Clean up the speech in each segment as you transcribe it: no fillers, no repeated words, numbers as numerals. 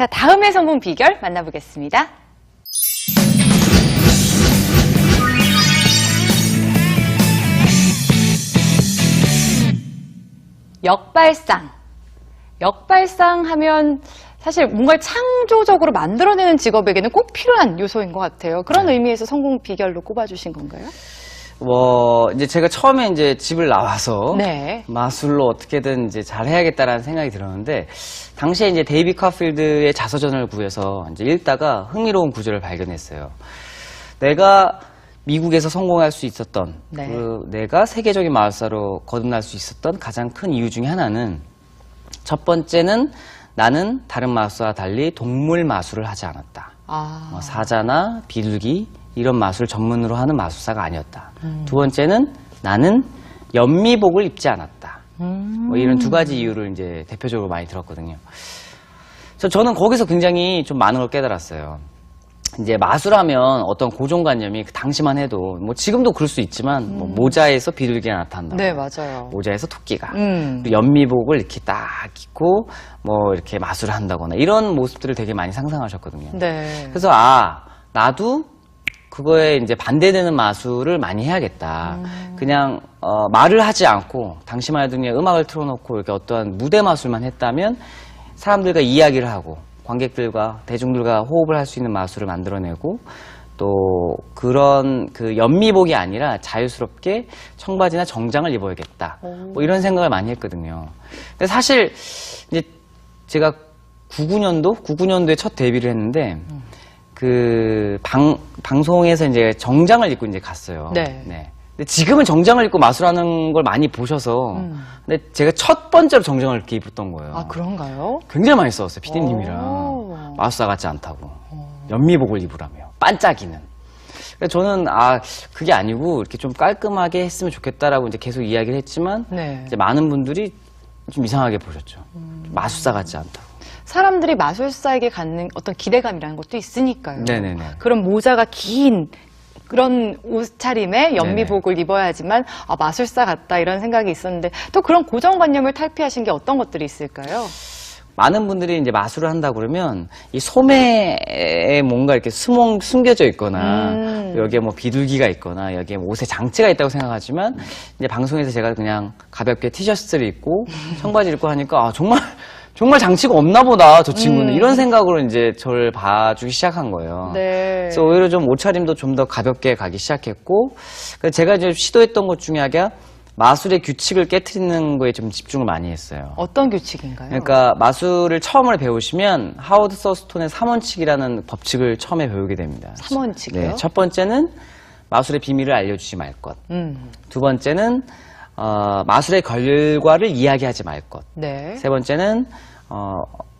자, 다음의 성공 비결 만나보겠습니다. 역발상. 역발상 하면 사실 뭔가를 창조적으로 만들어내는 직업에게는 꼭 필요한 요소인 것 같아요. 그런 의미에서 성공 비결로 꼽아주신 건가요? 이제 제가 처음에 이제 집을 나와서 네. 마술로 어떻게든 이제 잘 해야겠다라는 생각이 들었는데, 당시에 이제 데이비 카필드의 자서전을 구해서 이제 읽다가 흥미로운 구절을 발견했어요. 내가 미국에서 성공할 수 있었던, 네. 내가 세계적인 마술사로 거듭날 수 있었던 가장 큰 이유 중에 하나는, 첫 번째는 나는 다른 마술사와 달리 동물 마술을 하지 않았다. 사자나 비둘기 이런 마술 전문으로 하는 마술사가 아니었다. 두 번째는 나는 연미복을 입지 않았다. 이런 두 가지 이유를 이제 대표적으로 많이 들었거든요. 저는 거기서 굉장히 좀 많은 걸 깨달았어요. 이제 마술하면 어떤 고정관념이 그 당시만 해도, 뭐 지금도 그럴 수 있지만, 뭐 모자에서 비둘기가 나타난다. 네, 맞아요. 모자에서 토끼가. 그리고 연미복을 이렇게 딱 입고, 뭐 이렇게 마술을 한다거나, 이런 모습들을 되게 많이 상상하셨거든요. 네. 그래서, 나도 그거에 이제 반대되는 마술을 많이 해야겠다. 그냥, 말을 하지 않고, 당시만 해도 그냥 음악을 틀어놓고, 이렇게 어떠한 무대 마술만 했다면, 사람들과 이야기를 하고, 관객들과 대중들과 호흡을 할 수 있는 마술을 만들어내고, 또 그런 그 연미복이 아니라 자유스럽게 청바지나 정장을 입어야겠다. 뭐 이런 생각을 많이 했거든요. 근데 사실 이제 제가 99년도에 첫 데뷔를 했는데, 그 방송에서 이제 정장을 입고 이제 갔어요. 네. 근데 지금은 정장을 입고 마술하는 걸 많이 보셔서, 근데 제가 첫 번째로 정장을 이렇게 입었던 거예요. 아, 그런가요? 굉장히 많이 싸웠어요, 피디님이랑. 마술사 같지 않다고. 연미복을 입으라며. 반짝이는. 그래서 저는, 그게 아니고, 이렇게 좀 깔끔하게 했으면 좋겠다라고 이제 계속 이야기를 했지만, 네. 이제 많은 분들이 좀 이상하게 보셨죠. 마술사 같지 않다고. 사람들이 마술사에게 갖는 어떤 기대감이라는 것도 있으니까요. 네네네. 그런 모자가 긴 그런 옷차림에 연미복을 입어야지만 마술사 같다 이런 생각이 있었는데, 또 그런 고정관념을 탈피하신 게 어떤 것들이 있을까요? 많은 분들이 이제 마술을 한다 그러면 이 소매에 뭔가 이렇게 숨겨져 있거나 여기에 뭐 비둘기가 있거나 여기에 뭐 옷에 장치가 있다고 생각하지만, 이제 방송에서 제가 그냥 가볍게 티셔츠를 입고 청바지를 입고 하니까 정말 장치가 없나 보다, 저 친구는. 이런 생각으로 이제 저를 봐주기 시작한 거예요. 네. 그래서 오히려 좀 옷차림도 좀 더 가볍게 가기 시작했고, 그래서 제가 이제 시도했던 것 중에 하나가 마술의 규칙을 깨트리는 거에 좀 집중을 많이 했어요. 어떤 규칙인가요? 그러니까 마술을 처음으로 배우시면 하워드 서스톤의 3원칙이라는 법칙을 처음에 배우게 됩니다. 3원칙이요? 네, 첫 번째는 마술의 비밀을 알려주지 말 것. 두 번째는 마술의 결과를 이야기하지 말 것. 네. 세 번째는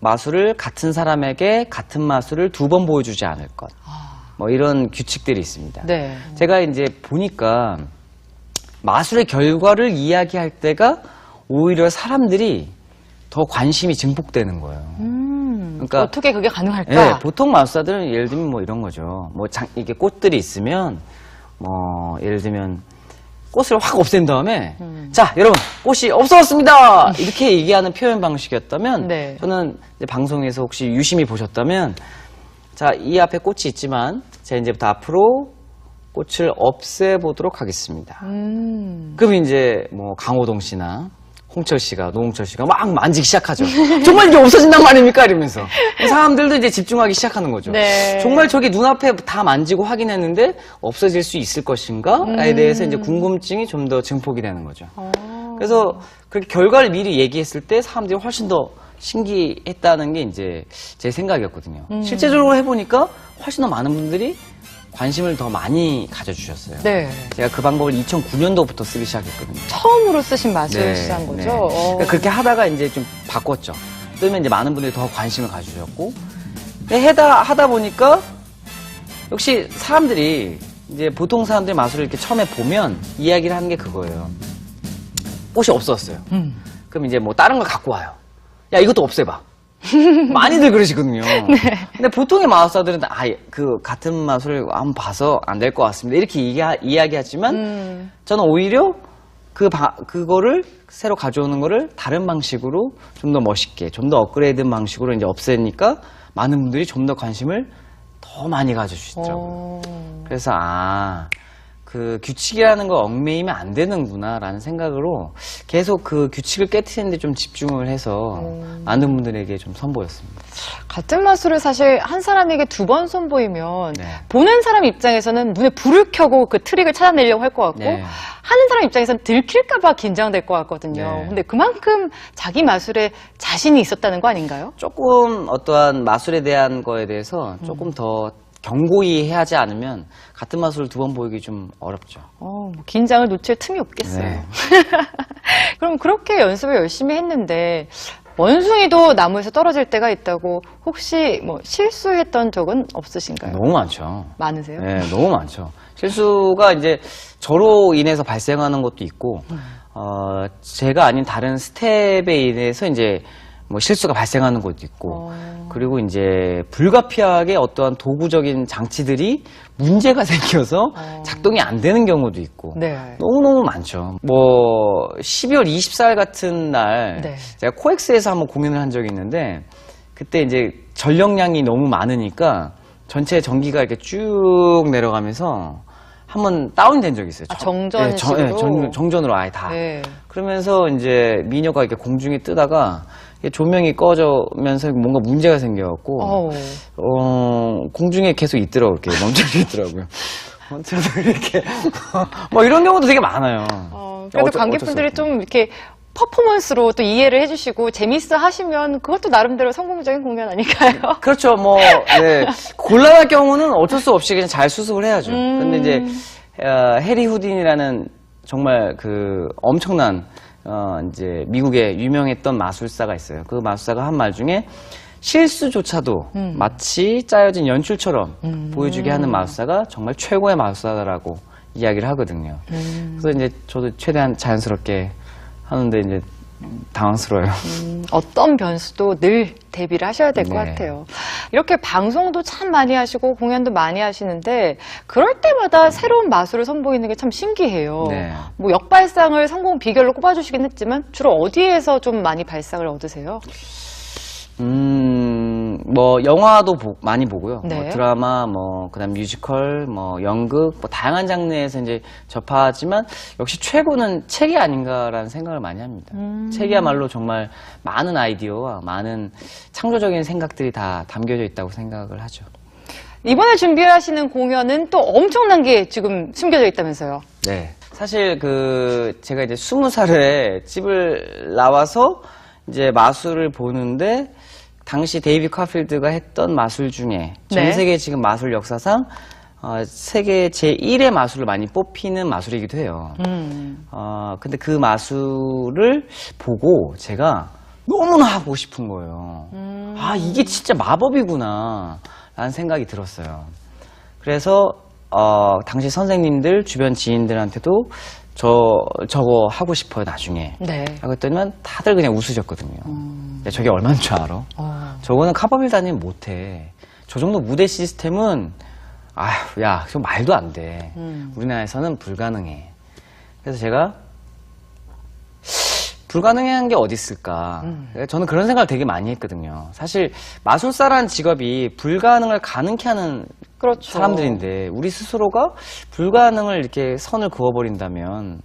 마술을 같은 사람에게 같은 마술을 2번 보여주지 않을 것. 뭐 이런 규칙들이 있습니다. 네. 제가 이제 보니까 마술의 결과를 이야기할 때가 오히려 사람들이 더 관심이 증폭되는 거예요. 그러니까 어떻게 그게 가능할까? 네, 보통 마술사들은 예를 들면 뭐 이런 거죠. 뭐 이게 꽃들이 있으면 뭐 예를 들면 꽃을 확 없앤 다음에 자, 여러분, 꽃이 없어졌습니다! 이렇게 얘기하는 표현 방식이었다면, 네. 저는 이제 방송에서 혹시 유심히 보셨다면, 자, 이 앞에 꽃이 있지만 제가 이제부터 앞으로 꽃을 없애보도록 하겠습니다. 그럼 이제 뭐 강호동 씨나 홍철 씨가, 노홍철 씨가 막 만지기 시작하죠. 정말 이게 없어진단 말입니까? 이러면서. 사람들도 이제 집중하기 시작하는 거죠. 네. 정말 저기 눈앞에 다 만지고 확인했는데 없어질 수 있을 것인가에 대해서 이제 궁금증이 좀 더 증폭이 되는 거죠. 그래서 그렇게 결과를 미리 얘기했을 때 사람들이 훨씬 더 신기했다는 게 이제 제 생각이었거든요. 실제적으로 해보니까 훨씬 더 많은 분들이 관심을 더 많이 가져주셨어요. 네. 제가 그 방법을 2009년도부터 쓰기 시작했거든요. 처음으로 쓰신 마술사인 거죠? 그러니까 그렇게 하다가 이제 좀 바꿨죠. 그러면 이제 많은 분들이 더 관심을 가져주셨고, 하다 보니까 역시 사람들이 이제 보통 사람들이 마술을 이렇게 처음에 보면 이야기를 하는 게 그거예요. 꽃이 없었어요. 그럼 이제 뭐 다른 걸 갖고 와요. 야, 이것도 없애봐. 많이들 그러시거든요. 네. 근데 보통의 마술사들은 그 같은 마술을 한번 봐서 안 될 것 같습니다. 이렇게 이야기하지만 저는 오히려 그거를 새로 가져오는 거를 다른 방식으로 좀 더 멋있게, 좀 더 업그레이드 방식으로 이제 없애니까 많은 분들이 좀 더 관심을 더 많이 가져주시더라고요. 그래서 그 규칙이라는 거 얽매이면 안 되는구나라는 생각으로 계속 그 규칙을 깨트리는데 좀 집중을 해서 많은 분들에게 좀 선보였습니다. 같은 마술을 사실 한 사람에게 2번 선보이면 네. 보는 사람 입장에서는 눈에 불을 켜고 그 트릭을 찾아내려고 할 것 같고 네. 하는 사람 입장에서는 들킬까봐 긴장될 것 같거든요. 네. 근데 그만큼 자기 마술에 자신이 있었다는 거 아닌가요? 조금 어떠한 마술에 대한 거에 대해서 조금 더 경고히 하지 않으면 같은 마술을 2번 보이기 좀 어렵죠. 뭐 긴장을 놓칠 틈이 없겠어요. 네. 그럼 그렇게 연습을 열심히 했는데 원숭이도 나무에서 떨어질 때가 있다고 혹시 뭐 실수했던 적은 없으신가요? 너무 많죠. 많으세요? 네, 너무 많죠. 실수가 이제 저로 인해서 발생하는 것도 있고, 제가 아닌 다른 스텝에 인해서 이제 뭐 실수가 발생하는 것도 있고, 그리고 이제 불가피하게 어떠한 도구적인 장치들이 문제가 생겨서 작동이 안 되는 경우도 있고, 네. 너무너무 많죠. 뭐 12월 24일 같은 날 네. 제가 코엑스에서 한번 공연을 한 적이 있는데, 그때 이제 전력량이 너무 많으니까 전체 전기가 이렇게 쭉 내려가면서 한번 다운된 적이 있어요. 정전식으로? 정전으로 아예 다. 네. 그러면서 이제 미녀가 이렇게 공중에 뜨다가 이게 조명이 꺼져면서 뭔가 문제가 생겨갖고 공중에 계속 있더라고요. 이렇게 멈춰져 있더라고요. 멈춰서 이렇게 뭐 이런 경우도 되게 많아요. 그래도 어쩔 관객분들이 수 없죠. 좀 이렇게 퍼포먼스로 또 이해를 해주시고 재밌어 하시면 그것도 나름대로 성공적인 공연 아닐까요? 그렇죠. 뭐, 네. 곤란할 경우는 어쩔 수 없이 그냥 잘 수습을 해야죠. 근데 이제, 해리 후딘이라는 정말 그 엄청난, 이제 미국의 유명했던 마술사가 있어요. 그 마술사가 한 말 중에 실수조차도 마치 짜여진 연출처럼 보여주게 하는 마술사가 정말 최고의 마술사다라고 이야기를 하거든요. 그래서 이제 저도 최대한 자연스럽게 하는데 이제 당황스러워요. 어떤 변수도 늘 대비를 하셔야 될 것 네. 같아요. 이렇게 방송도 참 많이 하시고 공연도 많이 하시는데 그럴 때마다 새로운 마술을 선보이는 게 참 신기해요. 네. 뭐 역발상을 성공 비결로 꼽아주시긴 했지만 주로 어디에서 좀 많이 발상을 얻으세요? 뭐 영화도 많이 보고요. 네. 뭐 드라마, 뭐 그다음 뮤지컬, 뭐 연극, 뭐 다양한 장르에서 이제 접하지만 역시 최고는 책이 아닌가라는 생각을 많이 합니다. 책이야말로 정말 많은 아이디어와 많은 창조적인 생각들이 다 담겨져 있다고 생각을 하죠. 이번에 준비하시는 공연은 또 엄청난 게 지금 숨겨져 있다면서요? 네. 사실 제가 이제 20살에 집을 나와서 이제 마술을 보는데 당시 데이비 카필드가 했던 마술 중에 전 네. 세계 지금 마술 역사상 세계 제1의 마술을 많이 뽑히는 마술이기도 해요. 근데 그 마술을 보고 제가 너무나 하고 싶은 거예요. 이게 진짜 마법이구나 라는 생각이 들었어요. 그래서 당시 선생님들, 주변 지인들한테도 저거 하고 싶어요, 나중에. 네. 라고 했더니만 다들 그냥 웃으셨거든요. 야, 저게 얼마인 줄 알아? 저거는 카바빌드 아니면 못해. 저 정도 무대 시스템은, 야, 저 말도 안 돼. 우리나라에서는 불가능해. 그래서 제가, 불가능한 게 어디 있을까? 저는 그런 생각을 되게 많이 했거든요. 사실, 마술사라는 직업이 불가능을 가능케 하는 그렇죠. 사람들인데 우리 스스로가 불가능을 이렇게 선을 그어버린다면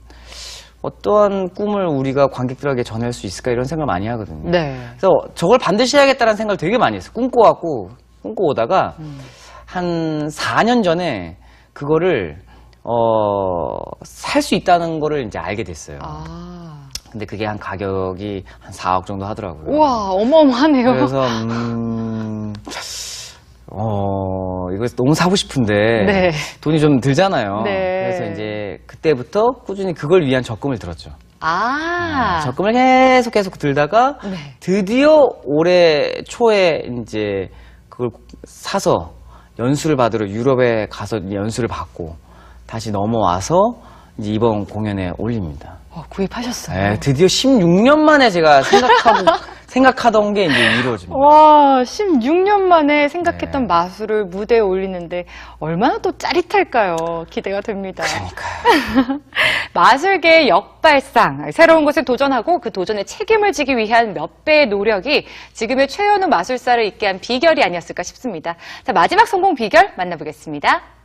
어떠한 꿈을 우리가 관객들에게 전할 수 있을까 이런 생각을 많이 하거든요. 네. 그래서 저걸 반드시 해야겠다는 생각을 되게 많이 했어요. 꿈꿔오다가 한 4년 전에 그거를 살 수 있다는 거를 이제 알게 됐어요. 근데 그게 한 가격이 한 4억 정도 하더라고요. 우와, 어마어마하네요. 그래서 이거 너무 사고 싶은데 네. 돈이 좀 들잖아요. 네. 그래서 이제 그때부터 꾸준히 그걸 위한 적금을 들었죠. 적금을 계속 들다가 네. 드디어 올해 초에 이제 그걸 사서 연수를 받으러 유럽에 가서 연수를 받고 다시 넘어와서 이제 이번 공연에 올립니다. 구입하셨어요. 네, 드디어 16년 만에 제가 생각하던 게 이제 이루어집니다. 와, 16년 만에 생각했던 네. 마술을 무대에 올리는데 얼마나 또 짜릿할까요? 기대가 됩니다. 그러니까요. 마술계의 역발상, 새로운 것에 도전하고 그 도전에 책임을 지기 위한 몇 배의 노력이 지금의 최현우 마술사를 있게 한 비결이 아니었을까 싶습니다. 자, 마지막 성공 비결 만나보겠습니다.